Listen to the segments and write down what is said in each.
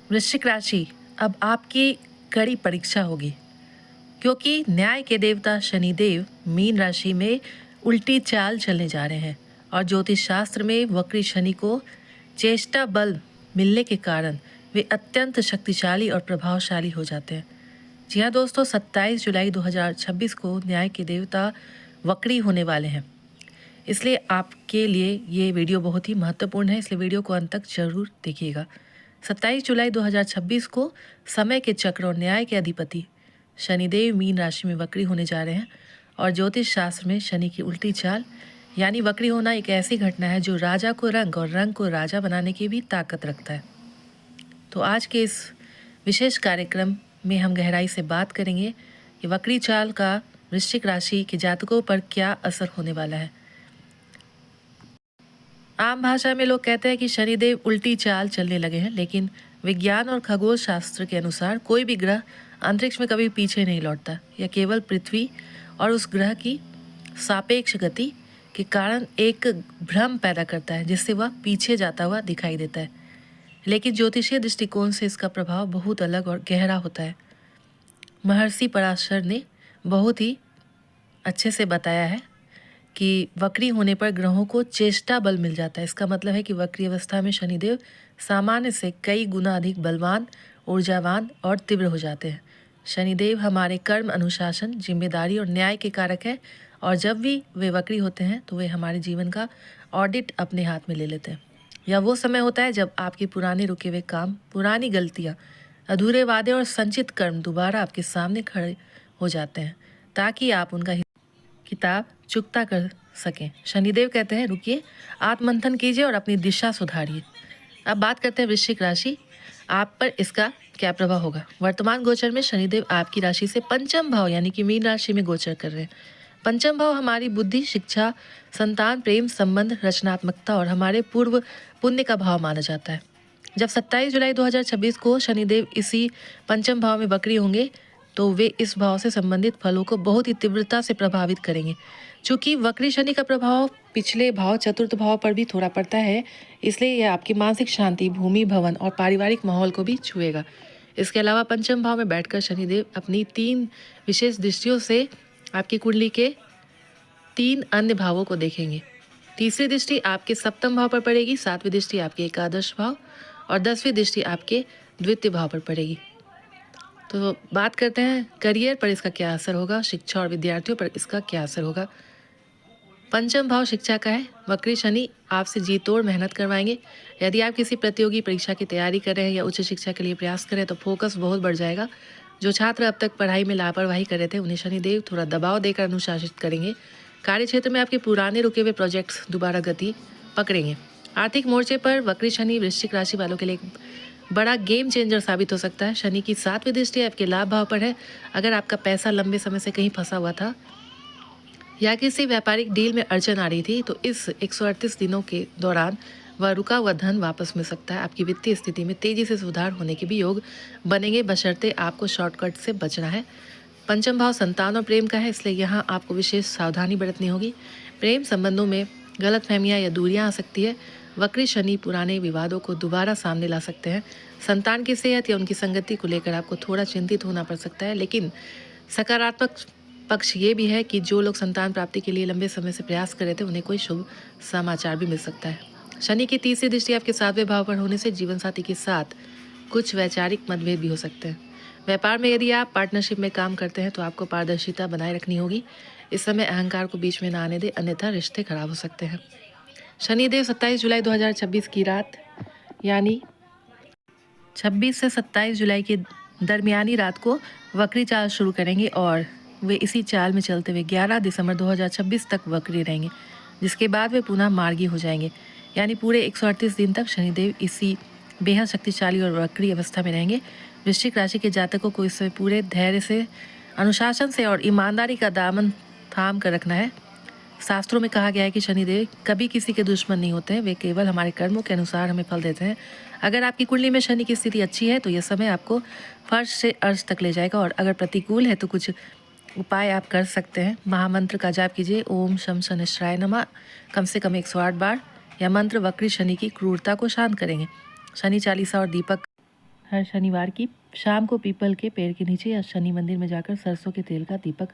वृश्चिक राशि, अब आपकी कड़ी परीक्षा होगी, क्योंकि न्याय के देवता शनिदेव मीन राशि में उल्टी चाल चलने जा रहे हैं और ज्योतिष शास्त्र में वक्री शनि को चेष्टा बल मिलने के कारण वे अत्यंत शक्तिशाली और प्रभावशाली हो जाते हैं। जी हाँ दोस्तों, 27 जुलाई 2026 को न्याय के देवता वक्री होने वाले हैं, इसलिए आपके लिए ये वीडियो बहुत ही महत्वपूर्ण है, इसलिए वीडियो को अंत तक जरूर देखिएगा। 27 जुलाई 2026 को समय के चक्र और न्याय के अधिपति शनिदेव मीन राशि में वक्री होने जा रहे हैं और ज्योतिष शास्त्र में शनि की उल्टी चाल यानी वक्री होना एक ऐसी घटना है जो राजा को रंग और रंग को राजा बनाने की भी ताकत रखता है। तो आज के इस विशेष कार्यक्रम में हम गहराई से बात करेंगे कि वक्री चाल का वृश्चिक राशि के जातकों पर क्या असर होने वाला है। आम भाषा में लोग कहते हैं कि शनिदेव उल्टी चाल चलने लगे हैं, लेकिन विज्ञान और खगोल शास्त्र के अनुसार कोई भी ग्रह अंतरिक्ष में कभी पीछे नहीं लौटता। यह केवल पृथ्वी और उस ग्रह की सापेक्ष गति के कारण एक भ्रम पैदा करता है, जिससे वह पीछे जाता हुआ दिखाई देता है। लेकिन ज्योतिषीय दृष्टिकोण से इसका प्रभाव बहुत अलग और गहरा होता है। महर्षि पराशर ने बहुत ही अच्छे से बताया है कि वक्री होने पर ग्रहों को चेष्टा बल मिल जाता है। इसका मतलब है कि वक्री अवस्था में शनिदेव सामान्य से कई गुना अधिक बलवान, ऊर्जावान और तीव्र हो जाते हैं। शनिदेव हमारे कर्म, अनुशासन, जिम्मेदारी और न्याय के कारक है और जब भी वे वक्री होते हैं तो वे हमारे जीवन का ऑडिट अपने हाथ में ले लेते हैं। यह वो समय होता है जब आपके पुराने रुके हुए काम, पुरानी गलतियाँ, अधूरे वादे और संचित कर्म दोबारा आपके सामने खड़े हो जाते हैं, ताकि आप उनका किताब चुकता कर सकें। शनिदेव कहते हैं रुकिए, आत्ममंथन कीजिए और अपनी दिशा सुधारिए। अब बात करते हैं वृश्चिक राशि, आप पर इसका क्या प्रभाव होगा। वर्तमान गोचर में शनिदेव आपकी राशि से पंचम भाव यानी कि मीन राशि में गोचर कर रहे हैं। पंचम भाव हमारी बुद्धि, शिक्षा, संतान, प्रेम, संबंध, रचनात्मकता और हमारे पूर्व पुण्य का भाव माना जाता है। जब 27 जुलाई 2026 को शनिदेव इसी पंचम भाव में वक्री होंगे तो वे इस भाव से संबंधित फलों को बहुत ही तीव्रता से प्रभावित करेंगे। चूँकि वक्री शनि का प्रभाव पिछले भाव चतुर्थ भाव पर भी थोड़ा पड़ता है, इसलिए यह आपकी मानसिक शांति, भूमि, भवन और पारिवारिक माहौल को भी छुएगा। इसके अलावा पंचम भाव में बैठकर शनिदेव अपनी 3 विशेष दृष्टियों से आपकी कुंडली के 3 अन्य भावों को देखेंगे। तीसरी दृष्टि आपके सप्तम भाव पर पड़ेगी, 7वीं दृष्टि आपके एकादश भाव और 10वीं दृष्टि आपके द्वितीय भाव पर पड़ेगी। तो बात करते हैं करियर पर इसका क्या असर होगा, शिक्षा और विद्यार्थियों पर इसका क्या असर होगा। पंचम भाव शिक्षा का है। वक्री शनि आपसे जी तोड़ मेहनत करवाएंगे। यदि आप किसी प्रतियोगी परीक्षा की तैयारी कर रहे हैं या उच्च शिक्षा के लिए प्रयास कर रहे हैं तो फोकस बहुत बढ़ जाएगा। जो छात्र अब तक पढ़ाई में लापरवाही कर रहे थे उन्हें शनिदेव थोड़ा दबाव देकर अनुशासित करेंगे। कार्य क्षेत्र में आपके पुराने रुके हुए प्रोजेक्ट्स दोबारा गति पकड़ेंगे। आर्थिक मोर्चे पर वक्री शनि वृश्चिक राशि वालों के लिए बड़ा गेम चेंजर साबित हो सकता है। शनि की 7वीं दृष्टि आपके लाभ भाव पर है। अगर आपका पैसा लंबे समय से कहीं फंसा हुआ था या किसी व्यापारिक डील में अड़चन आ रही थी तो इस 138 दिनों के दौरान वह रुका हुआ धन वापस मिल सकता है। आपकी वित्तीय स्थिति में तेजी से सुधार होने के भी योग बनेंगे, बशर्ते आपको शॉर्टकट से बचना है। पंचम भाव संतान और प्रेम का है, इसलिए यहाँ आपको विशेष सावधानी बरतनी होगी। प्रेम संबंधों में गलतफहमियां या दूरियां आ सकती है। वक्री शनि पुराने विवादों को दोबारा सामने ला सकते हैं। संतान की सेहत या उनकी संगति को लेकर आपको थोड़ा चिंतित होना पड़ सकता है, लेकिन सकारात्मक पक्ष ये भी है कि जो लोग संतान प्राप्ति के लिए लंबे समय से प्रयास कर रहे थे उन्हें कोई शुभ समाचार भी मिल सकता है। शनि की 3री दृष्टि आपके 7वें भाव पर होने से जीवन साथी के साथ कुछ वैचारिक मतभेद भी हो सकते हैं। व्यापार में यदि आप पार्टनरशिप में काम करते हैं तो आपको पारदर्शिता बनाए रखनी होगी। इस समय अहंकार को बीच में ना आने दें, अन्यथा रिश्ते खराब हो सकते हैं। शनिदेव 27 जुलाई 2026 की रात यानी 26 से 27 जुलाई के दरमियानी रात को वक्री चाल शुरू करेंगे और वे इसी चाल में चलते हुए 11 दिसंबर 2026 तक वक्री रहेंगे, जिसके बाद वे पुनः मार्गी हो जाएंगे। यानी पूरे 138 दिन तक शनिदेव इसी बेहद शक्तिशाली और वक्री अवस्था में रहेंगे। वृश्चिक राशि के जातकों को इस समय पूरे धैर्य से, अनुशासन से और ईमानदारी का दामन थाम कर रखना है। शास्त्रों में कहा गया है कि शनिदेव कभी किसी के दुश्मन नहीं होते हैं, वे केवल हमारे कर्मों के अनुसार हमें फल देते हैं। अगर आपकी कुंडली में शनि की स्थिति अच्छी है तो यह समय आपको फर्श से अर्श तक ले जाएगा, और अगर प्रतिकूल है तो कुछ उपाय आप कर सकते हैं। महामंत्र का जाप कीजिए, ओम शम शनिश्चराय नमः, कम से कम 108 बार। यह मंत्र वक्री शनि की क्रूरता को शांत करेंगे। शनि चालीसा और दीपक हर शनिवार की शाम को पीपल के पेड़ के नीचे या शनि मंदिर में जाकर सरसों के तेल का दीपक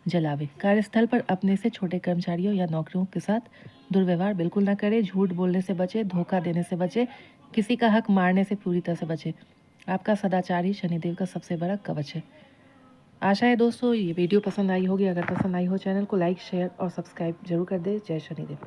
जलावे। कार्यस्थल पर अपने से छोटे कर्मचारियों या नौकरियों के साथ दुर्व्यवहार बिल्कुल ना करें। झूठ बोलने से बचे, धोखा देने से बचे, किसी का हक मारने से पूरी तरह से बचे। आपका सदाचार ही शनिदेव का सबसे बड़ा कवच है। आशा है दोस्तों ये वीडियो पसंद आई होगी। अगर पसंद आई हो चैनल को लाइक, शेयर और सब्सक्राइब जरूर कर दे। जय शनिदेव।